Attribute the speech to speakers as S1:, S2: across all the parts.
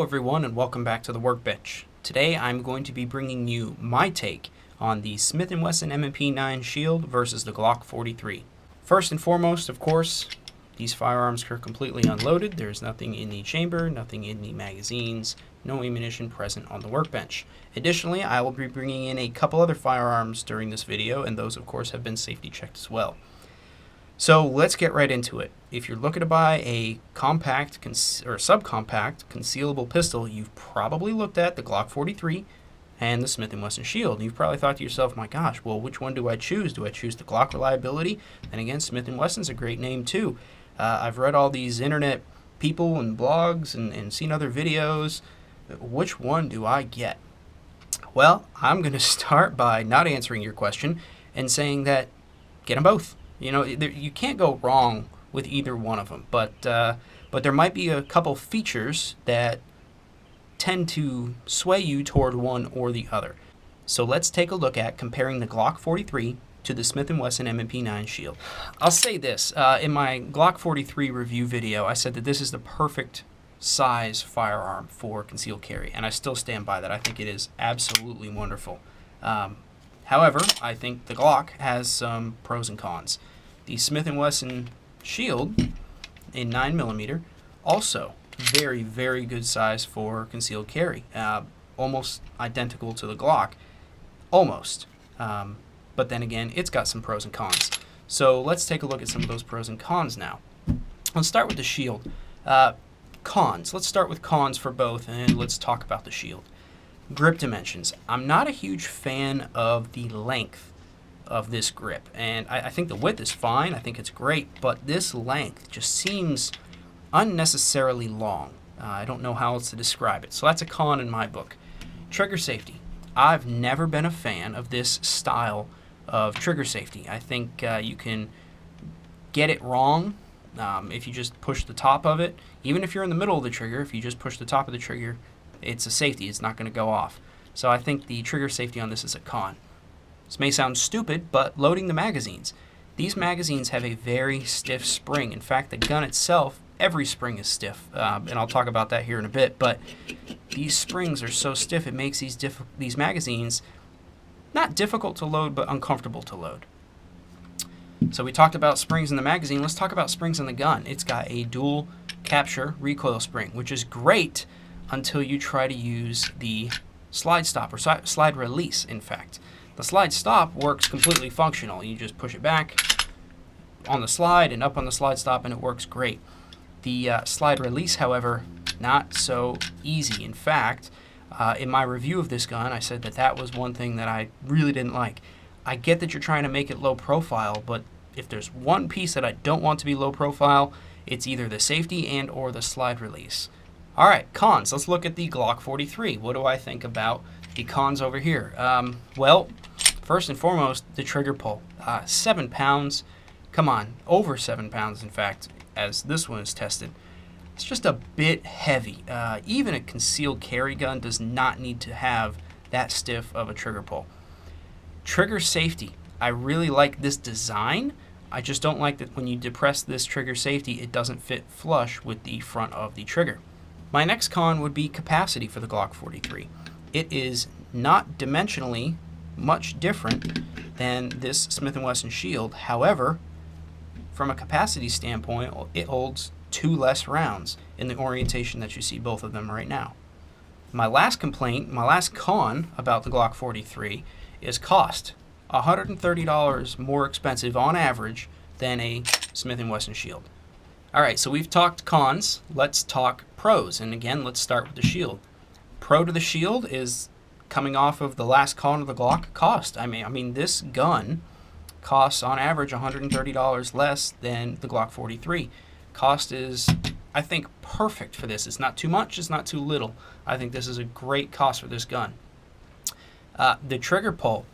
S1: everyone, and welcome back to the Workbench. Today I'm going to be bringing you my take on the Smith & Wesson M&P 9 Shield versus the Glock 43. First and foremost, of course, these firearms are completely unloaded. There's nothing in the chamber, nothing in the magazines, no ammunition present on the workbench. Additionally, I will be bringing in a couple other firearms during this video, and those of course have been safety checked as well. So let's get right into it. If you're looking to buy a compact or subcompact concealable pistol, you've probably looked at the Glock 43 and the Smith & Wesson Shield. You've probably thought to yourself, my gosh, well, which one do I choose? Do I choose the Glock reliability? And again, Smith & Wesson's a great name too. I've read all these internet people and blogs and seen other videos. Which one do I get? Well, I'm going to start by not answering your question and saying that get them both. You know, you can't go wrong with either one of them, but there might be a couple features that tend to sway you toward one or the other. So let's take a look at comparing the Glock 43 to the Smith & Wesson M&P 9 Shield. I'll say this, in my Glock 43 review video, I said that this is the perfect size firearm for concealed carry, and I still stand by that. I think it is absolutely wonderful. However, I think the Glock has some pros and cons. The Smith & Wesson Shield in 9mm, also very, very good size for concealed carry. Almost identical to the Glock. Almost. But then again, it's got some pros and cons. So let's take a look at some of those pros and cons now. Let's start with the Shield. Cons. Let's start with cons for both, and let's talk about the Shield. Grip dimensions. I'm not a huge fan of the length of this grip, and I think the width is fine. I think it's great, but this length just seems unnecessarily long. I don't know how else to describe it, so that's a con in my book. Trigger safety. I've never been a fan of this style of trigger safety. I think you can get it wrong if you just push the top of it. Even if you're in the middle of the trigger, if you just push the top of the trigger, it's a safety. It's not going to go off. So I think the trigger safety on this is a con. This may sound stupid, but loading the magazines. These magazines have a very stiff spring. In fact, the gun itself, every spring is stiff, and I'll talk about that here in a bit, but these springs are so stiff it makes these magazines not difficult to load, but uncomfortable to load. So we talked about springs in the magazine. Let's talk about springs in the gun. It's got a dual capture recoil spring, which is great until you try to use the slide stop, or slide release, in fact. The slide stop works completely functional. You just push it back on the slide and up on the slide stop, and it works great. The slide release, however, not so easy. In fact, in my review of this gun, I said that that was one thing that I really didn't like. I get that you're trying to make it low profile, but if there's one piece that I don't want to be low profile, it's either the safety and or the slide release. All right, cons. Let's look at the Glock 43. What do I think about the cons over here? Well, first and foremost, the trigger pull. 7 pounds. Come on, over 7 pounds, in fact, as this one is tested. It's just a bit heavy. Even a concealed carry gun does not need to have that stiff of a trigger pull. Trigger safety. I really like this design. I just don't like that when you depress this trigger safety, it doesn't fit flush with the front of the trigger. My next con would be capacity for the Glock 43. It is not dimensionally much different than this Smith & Wesson Shield. However, from a capacity standpoint, it holds 2 less rounds in the orientation that you see both of them right now. My last con about the Glock 43 is cost. $130 more expensive on average than a Smith & Wesson Shield. All right, so we've talked cons. Let's talk pros. And again, let's start with the Shield. Pro to the Shield is coming off of the last con of the Glock, cost. I mean, this gun costs on average $130 less than the Glock 43. Cost is, I think, perfect for this. It's not too much, it's not too little. I think this is a great cost for this gun. The trigger pull,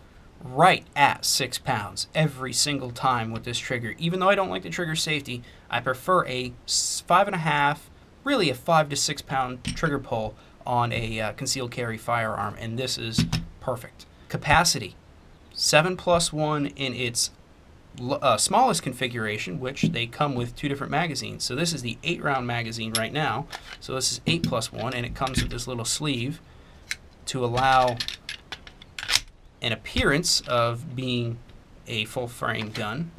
S1: right at 6 pounds every single time with this trigger. Even though I don't like the trigger safety, I prefer a 5.5, really a 5 to 6 pound trigger pull on a concealed carry firearm, and this is perfect. Capacity, 7+1 in its smallest configuration, which they come with 2 different magazines. So this is the 8-round magazine right now. So this is 8+1, and it comes with this little sleeve to allow an appearance of being a full-frame gun.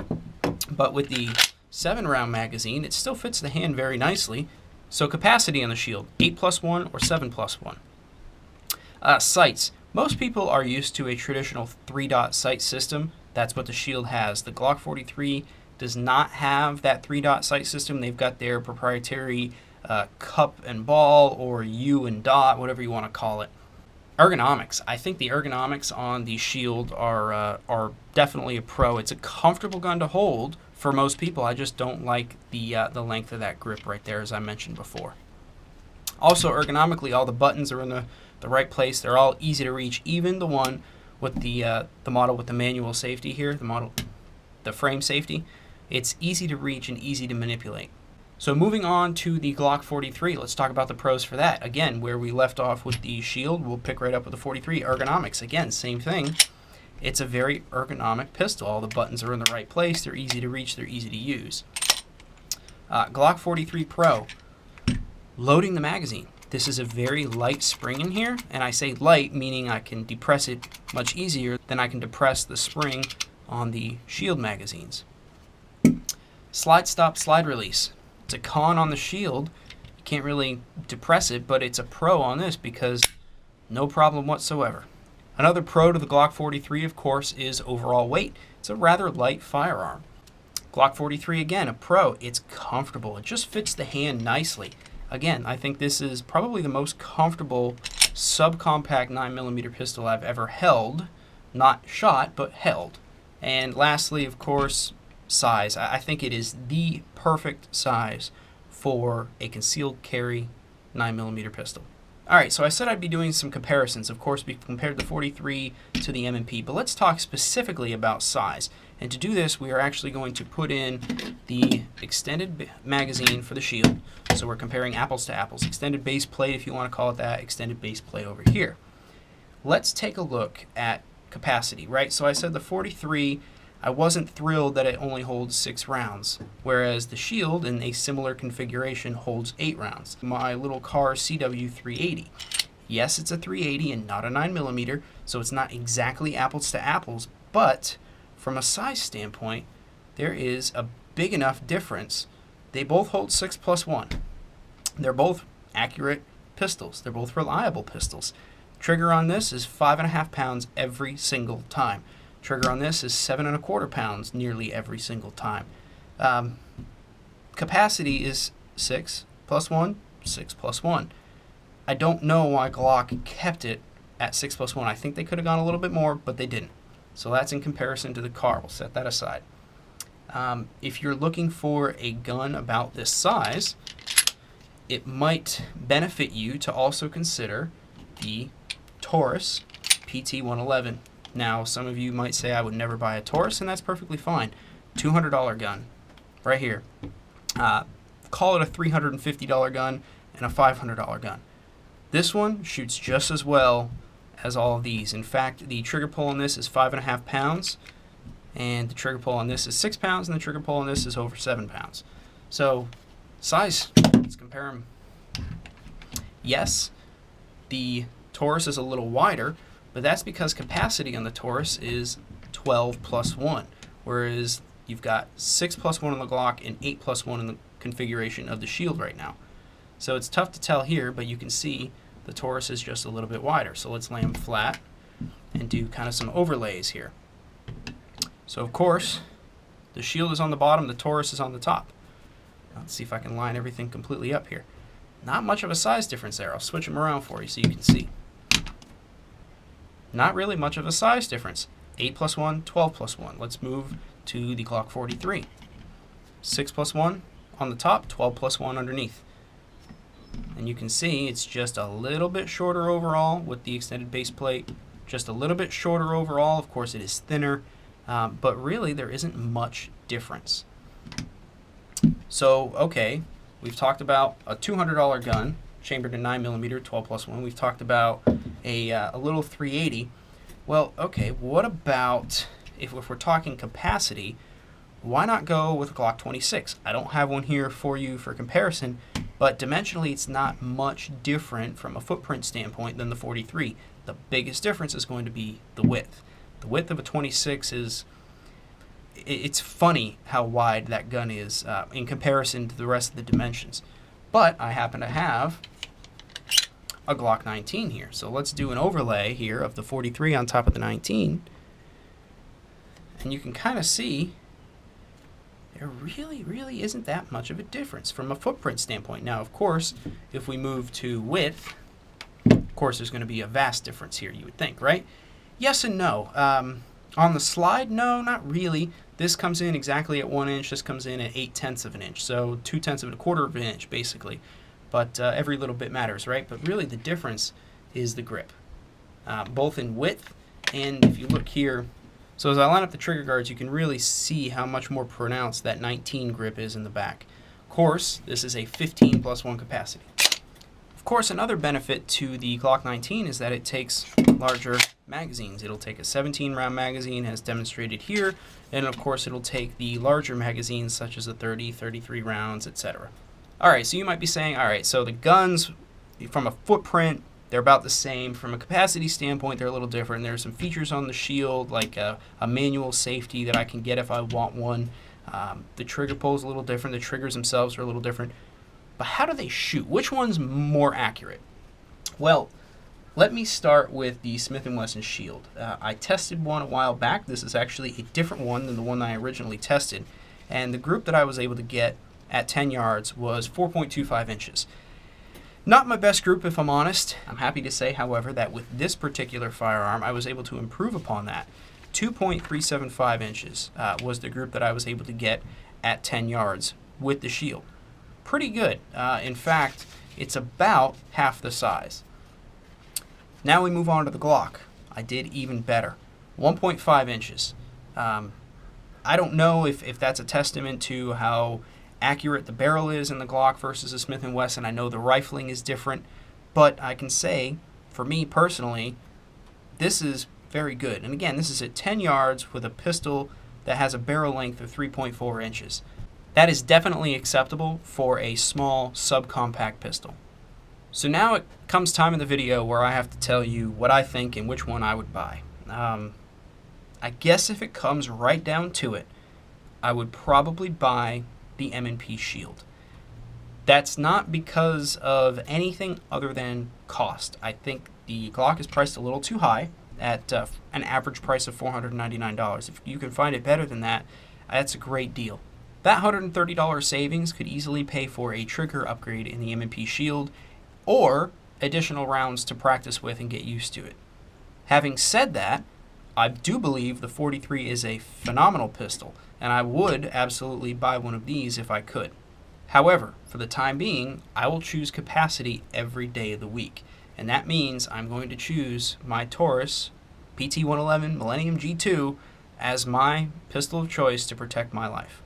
S1: But with the 7-round magazine, it still fits the hand very nicely. So capacity on the shield, 8+1 or 7+1. Sights. Most people are used to a traditional 3-dot sight system. That's what the shield has. The Glock 43 does not have that 3-dot sight system. They've got their proprietary cup and ball, or U and dot, whatever you want to call it. Ergonomics. I think the ergonomics on the shield are definitely a pro. It's a comfortable gun to hold for most people. I just don't like the length of that grip right there, as I mentioned before. Also, ergonomically, all the buttons are in the right place. They're all easy to reach. Even the one with the model with the manual safety here, the frame safety, it's easy to reach and easy to manipulate. So moving on to the Glock 43, let's talk about the pros for that. Again, where we left off with the shield, we'll pick right up with the 43. Ergonomics, again, same thing. It's a very ergonomic pistol. All the buttons are in the right place. They're easy to reach. They're easy to use. Glock 43 Pro, loading the magazine. This is a very light spring in here, and I say light meaning I can depress it much easier than I can depress the spring on the shield magazines. Slide stop, slide release. It's a con on the shield. You can't really depress it, but it's a pro on this because no problem whatsoever. Another pro to the Glock 43, of course, is overall weight. It's a rather light firearm. Glock 43, again, a pro. It's comfortable. It just fits the hand nicely. Again, I think this is probably the most comfortable subcompact 9mm pistol I've ever held. Not shot, but held. And lastly, of course, size. I think it is the perfect size for a concealed carry 9mm pistol. Alright, so I said I'd be doing some comparisons. Of course, we compared the 43 to the M&P, but let's talk specifically about size. And to do this, we are actually going to put in the extended magazine for the shield. So we're comparing apples to apples. Extended base plate, if you want to call it that, extended base plate over here. Let's take a look at capacity, right? So I said the 43, I wasn't thrilled that it only holds 6 rounds, whereas the shield in a similar configuration holds 8 rounds. My little car CW380. Yes, it's a 380 and not a 9mm, so it's not exactly apples to apples, but from a size standpoint, there is a big enough difference. They both hold 6+1. They're both accurate pistols. They're both reliable pistols. Trigger on this is 5.5 pounds every single time. Trigger on this is 7.25 pounds nearly every single time. Capacity is 6+1, 6+1. I don't know why Glock kept it at 6+1. I think they could have gone a little bit more, but they didn't. So that's in comparison to the car. We'll set that aside. If you're looking for a gun about this size, it might benefit you to also consider the Taurus PT-111. Now, some of you might say I would never buy a Taurus, and that's perfectly fine. $200 gun, right here. Call it a $350 gun and a $500 gun. This one shoots just as well as all of these. In fact, the trigger pull on this is 5.5 pounds, and the trigger pull on this is 6 pounds, and the trigger pull on this is over 7 pounds. So, size, let's compare them. Yes, the Taurus is a little wider, but that's because capacity on the Taurus is 12+1, whereas you've got 6+1 on the Glock and 8+1 in the configuration of the shield right now. So it's tough to tell here, but you can see the Taurus is just a little bit wider. So let's lay them flat and do kind of some overlays here. So of course, the shield is on the bottom, the Taurus is on the top. Let's see if I can line everything completely up here. Not much of a size difference there. I'll switch them around for you so you can see. Not really much of a size difference. 8+1, 12+1. Let's move to the Glock 43. 6+1 on the top, 12+1 underneath. And you can see it's just a little bit shorter overall with the extended base plate. Just a little bit shorter overall. Of course, it is thinner, but really there isn't much difference. So, okay, we've talked about a $200 gun, chambered in 9mm, 12+1. We've talked about a little 380. Well, okay, what about if we're talking capacity? why not go with a Glock 26? I don't have one here for you for comparison, but dimensionally it's not much different from a footprint standpoint than the 43. The biggest difference is going to be the width. The width of a 26 is, it's funny how wide that gun is in comparison to the rest of the dimensions. But I happen to have a Glock 19 here. So let's do an overlay here of the 43 on top of the 19. And you can kind of see there really isn't that much of a difference from a footprint standpoint. Now, of course, if we move to width, of course, there's going to be a vast difference here, you would think, right? Yes and no. On the slide, no, not really. This comes in exactly at 1 inch. This comes in at 8/10 of an inch. So 2/10 of a quarter of an inch, basically. But every little bit matters, right? But really the difference is the grip, both in width and if you look here. So as I line up the trigger guards, you can really see how much more pronounced that 19 grip is in the back. Of course, this is a 15+1 capacity. Of course, another benefit to the Glock 19 is that it takes larger magazines. It'll take a 17-round magazine, as demonstrated here, and of course it'll take the larger magazines such as the 30, 33 rounds, etc. Alright, so you might be saying, alright, so the guns from a footprint, they're about the same. From a capacity standpoint, they're a little different. There are some features on the shield, like a manual safety that I can get if I want one. The trigger pull is a little different. The triggers themselves are a little different. But how do they shoot? Which one's more accurate? Well, let me start with the Smith & Wesson Shield. I tested one a while back. This is actually a different one than the one I originally tested. And the group that I was able to get at 10 yards was 4.25 inches. Not my best group, if I'm honest. I'm happy to say, however, that with this particular firearm, I was able to improve upon that. 2.375 inches was the group that I was able to get at 10 yards with the shield. Pretty good. In fact, it's about half the size. Now we move on to the Glock. I did even better. 1.5 inches. I don't know if that's a testament to how accurate the barrel is in the Glock versus the Smith & Wesson. I know the rifling is different, but I can say, for me personally, this is very good. And again, this is at 10 yards with a pistol that has a barrel length of 3.4 inches. That is definitely acceptable for a small subcompact pistol. So now it comes time in the video where I have to tell you what I think and which one I would buy. I guess if it comes right down to it, I would probably buy the M&P Shield. That's not because of anything other than cost. I think the Glock is priced a little too high at an average price of $499. If you can find it better than that, that's a great deal. That $130 savings could easily pay for a trigger upgrade in the M&P Shield or additional rounds to practice with and get used to it. Having said that, I do believe the 43 is a phenomenal pistol, and I would absolutely buy one of these if I could. However, for the time being, I will choose capacity every day of the week, and that means I'm going to choose my Taurus PT-111 Millennium G2 as my pistol of choice to protect my life.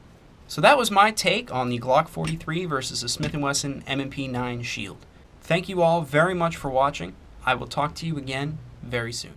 S1: So that was my take on the Glock 43 versus the Smith & Wesson M&P 9 Shield. Thank you all very much for watching. I will talk to you again very soon.